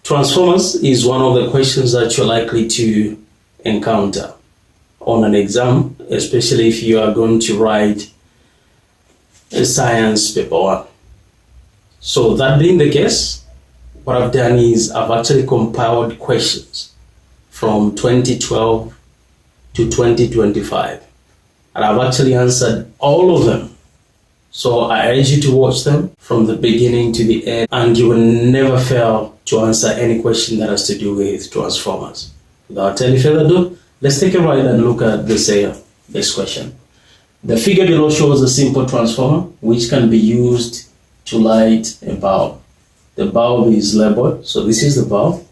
Transformers is one of the questions that you're likely to encounter on an exam, especially if you are going to write a science paper 1. So that being the case, what I've done is I've actually compiled questions from 2012 to 2025, and I've actually answered all of them. So I urge you to watch them from the beginning to the end, and you will never fail to answer any question that has to do with transformers. Without any further ado, let's take a ride and look at this question. The figure below shows a simple transformer which can be used to light a bulb. The bulb is labeled, so this is the bulb.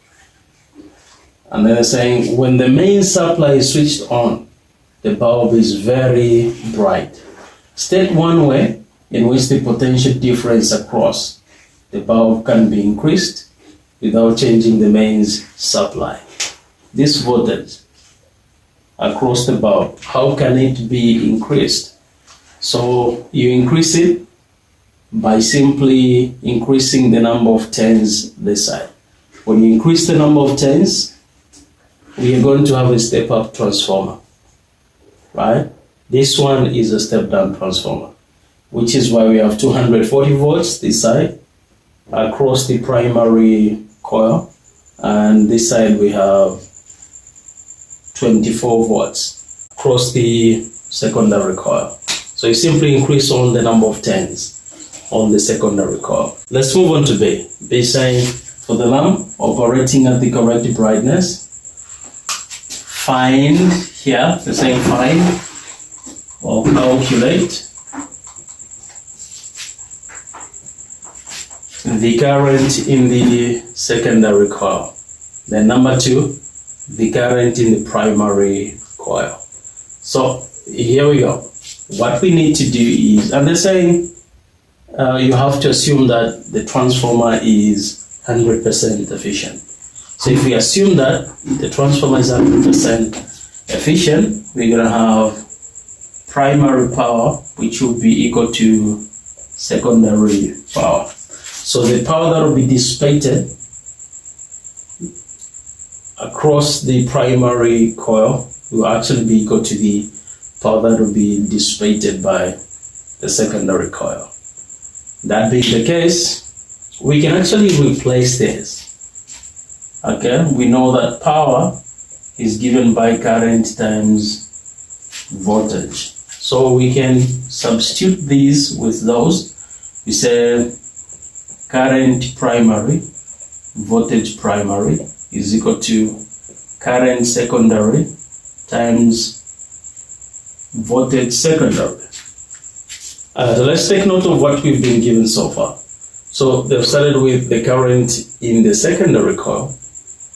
And then they're saying when the main supply is switched on, the bulb is very bright. State one way in which the potential difference across the bulb can be increased without changing the mains supply. This voltage across the bulb, how can it be increased? So you increase it by simply increasing the number of turns this side. When you increase the number of turns, we are going to have a step-up transformer, right? This one is a step-down transformer, which is why we have 240 volts this side across the primary coil, and this side we have 24 volts across the secondary coil. So you simply increase on the number of turns on the secondary coil. Let's move on to B. B saying for the lamp operating at the correct brightness, find, here they're saying find or calculate the current in the secondary coil. Then number 2, the current in the primary coil. So here we go. What we need to do is, and they're saying you have to assume that the transformer is 100% efficient. So if we assume that the transformer is 100% efficient, we're going to have primary power which will be equal to secondary power. So the power that will be dissipated across the primary coil will actually be equal to the power that will be dissipated by the secondary coil. That being the case, we can actually replace this. Okay, we know that power is given by current times voltage. So we can substitute these with those. We say current primary, voltage primary is equal to current secondary times voltage secondary. So let's take note of what we've been given so far. So they've started with the current in the secondary coil,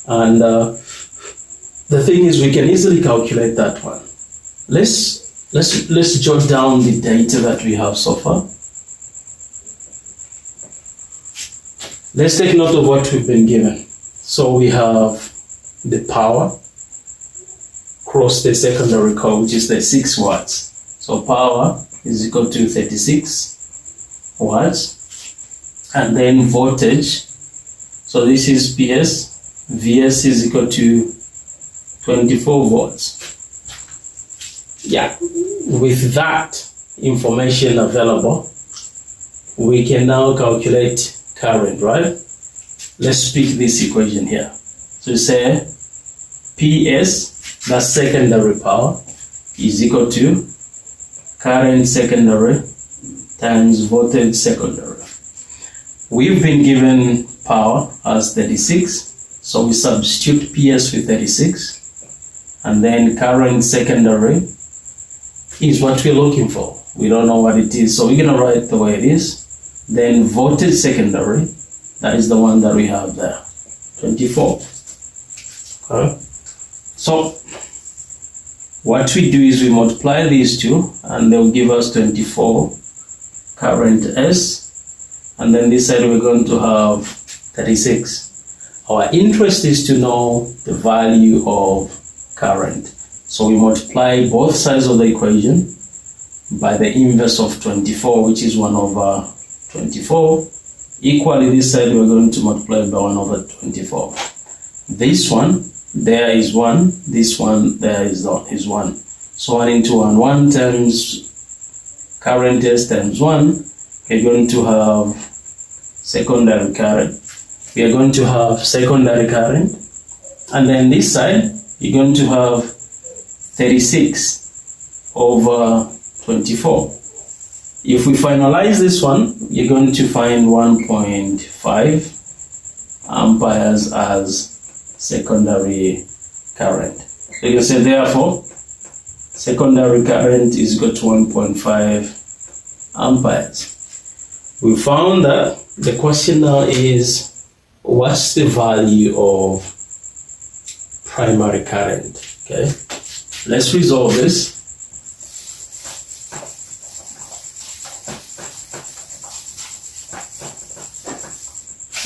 and the thing is we can easily calculate that one. Let's jot down the data that we have so far. Let's take note of what we've been given. So we have the power across the secondary coil, which is the 6 watts. So power is equal to 36 watts. And then voltage, so this is PS, VS is equal to 24 volts. Yeah, with that information available, we can now calculate current, right? Let's pick this equation here. So say PS, that's secondary power, is equal to current secondary times voltage secondary. We've been given power as 36, so we substitute PS with 36, and then current secondary is what we're looking for. We don't know what it is, so we're going to write the way it is. Then voltage secondary, that is the one that we have there, 24. Okay. So what we do is we multiply these two, and they'll give us 24 current S, and then this side we're going to have 36. Our interest is to know the value of current. So we multiply both sides of the equation by the inverse of 24, which is 1 over 24, Equally, this side we're going to multiply by 1 over 24. This one, there is 1. This one, there is 1. So 1 into 1. 1 times current S times 1, we're going to have secondary current. We are going to have secondary current. And then this side, you're going to have 36 over 24. If we finalize this one, you're going to find 1.5 amperes as secondary current. So you can say therefore, secondary current is equal to 1.5 amperes. We found that the question now is, what's the value of primary current? Okay, let's resolve this.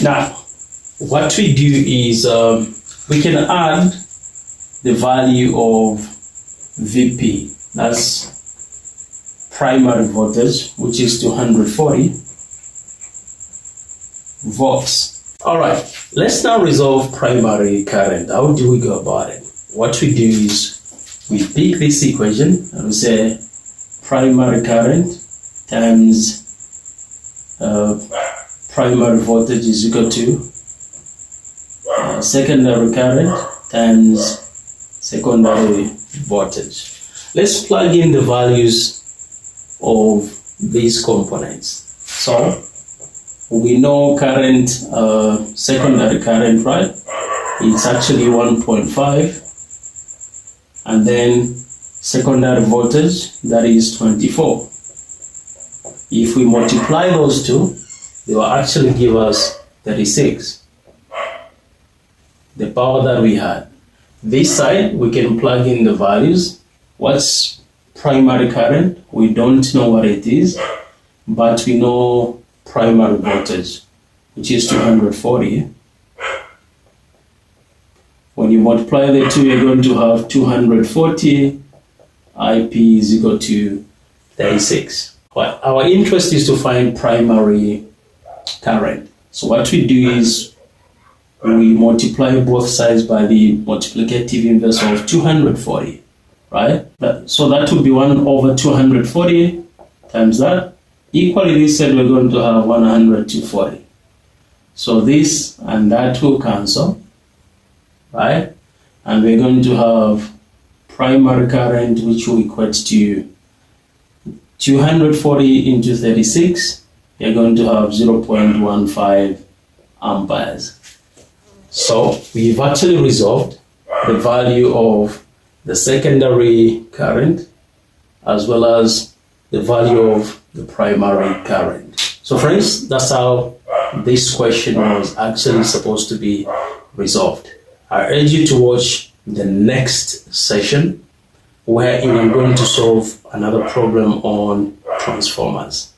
Now, what we do is we can add the value of VP, that's primary voltage, which is 240 volts. All right, let's now resolve primary current. How do we go about it? What we do is we pick this equation and we say primary current times primary voltage is equal to secondary current times secondary voltage. Let's plug in the values of these components. So we know current, secondary current, right? It's actually 1.5, and then secondary voltage, that is 24. If we multiply those two, they will actually give us 36, the power that we had. This side, we can plug in the values. What's primary current? We don't know what it is, but we know primary voltage, which is 240. When you multiply the two, you're going to have 240. IP is equal to 36. Well, our interest is to find primary current. So what we do is we multiply both sides by the multiplicative inverse of 240, right? So that would be 1 over 240 times that. Equally, this side we're going to have 100 to 40. So this and that will cancel, right? And we're going to have primary current, which will equate to 240 into 36. You're going to have 0.15 amperes. So we've actually resolved the value of the secondary current as well as the value of the primary current. So friends, that's how this question was actually supposed to be resolved. I urge you to watch the next session wherein I'm going to solve another problem on transformers.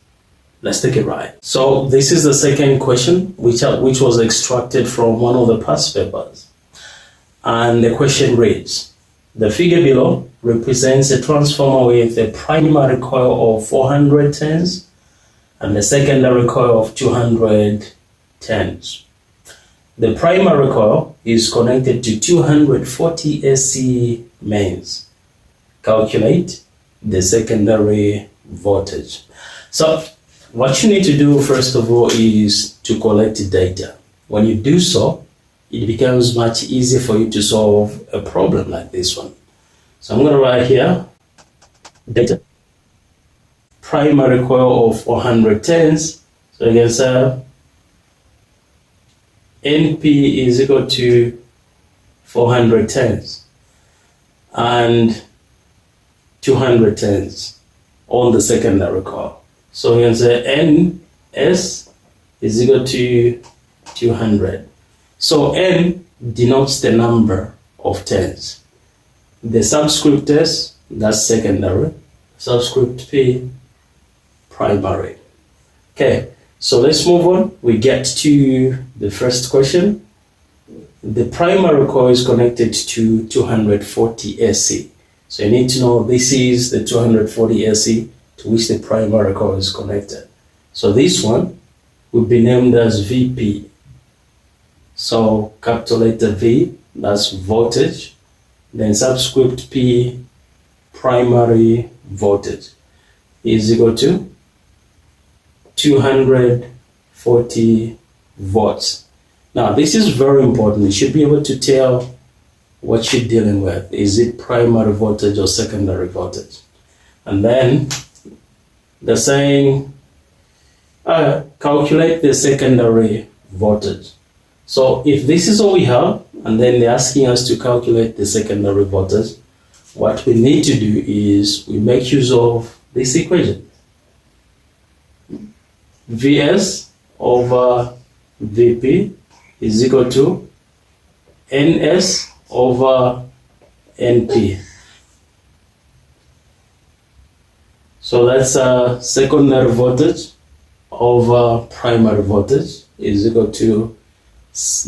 Let's take a ride. So this is the second question, which was extracted from one of the past papers. And the question reads, the figure below represents a transformer with a primary coil of 400 turns and a secondary coil of 200 turns. The primary coil is connected to 240 AC mains. Calculate the secondary voltage. So what you need to do first of all is to collect data. When you do so, it becomes much easier for you to solve a problem like this one. So I'm going to write here data. Primary coil of 400 turns. So you can say NP is equal to 400 turns and 200 turns on the secondary coil. So you can say NS is equal to 200. So N denotes the number of turns. The subscript S, that's secondary. Subscript P, primary. Okay, so let's move on. We get to the first question. The primary coil is connected to 240 AC. So you need to know this is the 240 AC to which the primary coil is connected. So this one, will be named as VP. So capital letter V, that's voltage, then subscript P, primary voltage, is equal to 240 volts. Now this is very important. You should be able to tell what you're dealing with. Is it primary voltage or secondary voltage? And then they're saying calculate the secondary voltage. So if this is all we have, and then they're asking us to calculate the secondary voltage, what we need to do is we make use of this equation. Vs over Vp is equal to Ns over Np. So that's secondary voltage over primary voltage is equal to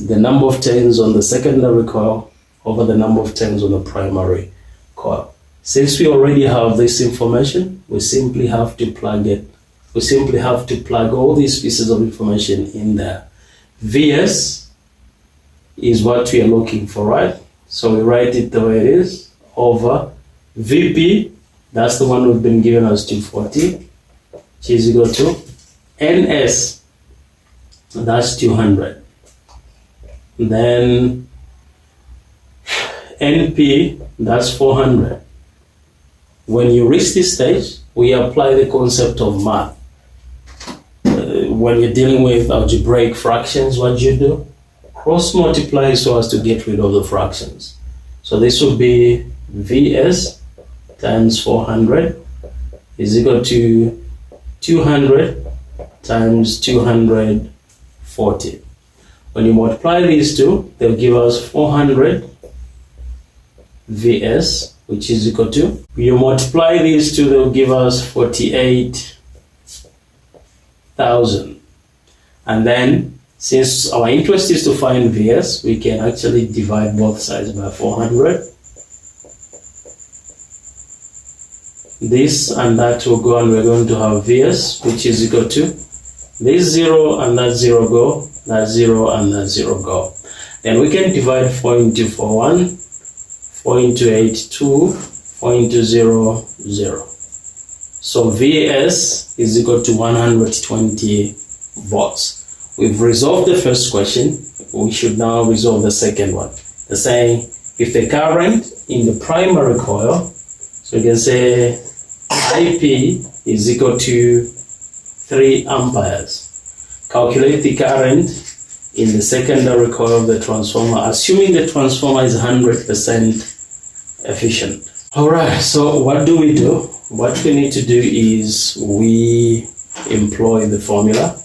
the number of turns on the secondary coil over the number of turns on the primary coil. Since we already have this information, we simply have to plug it. We simply have to plug all these pieces of information in there. Vs is what we are looking for, right? So we write it the way it is, over Vp, that's the one we've been given as 240, which is equal to Ns, that's 200. Then Np, that's 400. When you reach this stage, we apply the concept of math. When you're dealing with algebraic fractions, what you do? Cross multiply so as to get rid of the fractions. So this will be Vs times 400 is equal to 200 times 240. When you multiply these two, they'll give us 400 Vs, which is equal to, you multiply these two, they'll give us 48,000. And then, since our interest is to find Vs, we can actually divide both sides by 400. This and that will go, and we're going to have Vs, which is equal to this 0 and that 0 go, that 0 and that 0 go. Then we can divide 4 into 4, 1, 4 into 8, 2, 4 into 0, 0. So Vs is equal to 120 volts. We've resolved the first question. We should now resolve the second one. They're saying if the current in the primary coil, so you can say Ip is equal to 3 amperes. Calculate the current in the secondary coil of the transformer, assuming the transformer is 100% efficient. All right, so what do? What we need to do is we employ the formula.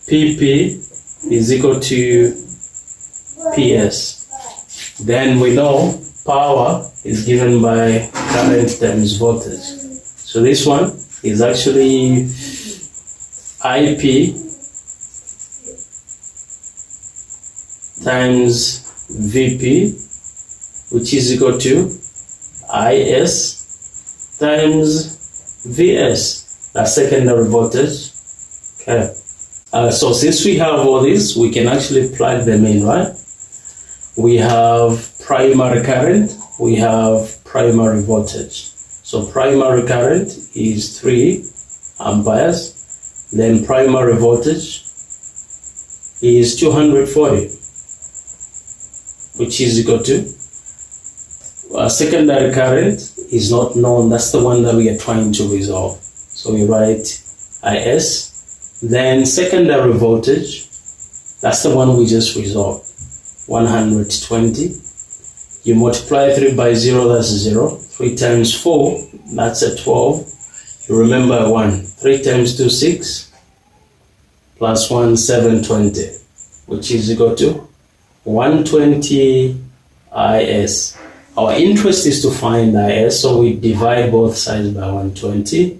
Pp is equal to Ps. Then we know power is given by current times voltage. So this one is actually Ip times Vp, which is equal to Is times Vs, that's secondary voltage. Okay. So since we have all this, we can actually plug them in, right? We have primary current, we have primary voltage. So primary current is 3 amperes, then primary voltage is 240, which is equal to secondary current is not known. That's the one that we are trying to resolve. So we write Is. Then secondary voltage, that's the one we just resolved, 120. You multiply 3 by 0, that's 0. 3 times 4, that's a 12. You remember 1. 3 times 2, 6. Plus 1, 720, which is equal to 120 Is. Our interest is to find Is, so we divide both sides by 120.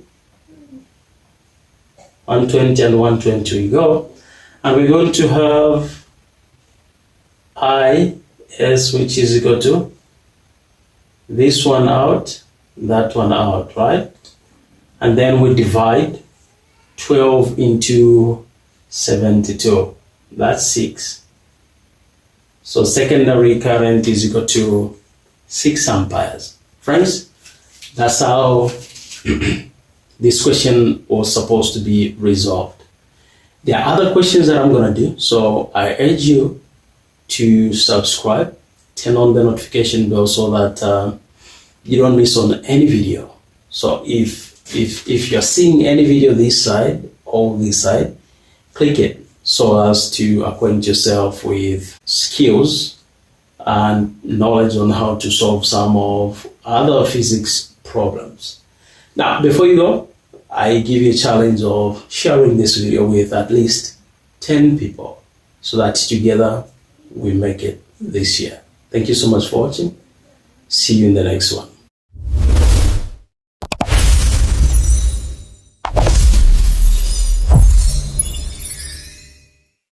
120 and 120 we go. And we're going to have Is, which is equal to this one out, that one out, right? And then we divide 12 into 72. That's 6. So secondary current is equal to 6 amperes. Friends, that's how this question was supposed to be resolved. There are other questions that I'm going to do, so I urge you to subscribe, turn on the notification bell so that you don't miss on any video. So if you're seeing any video this side or this side, click it so as to acquaint yourself with skills and knowledge on how to solve some of other physics problems. Now, before you go, I give you a challenge of sharing this video with at least 10 people so that together we make it this year. Thank you so much for watching. See you in the next one.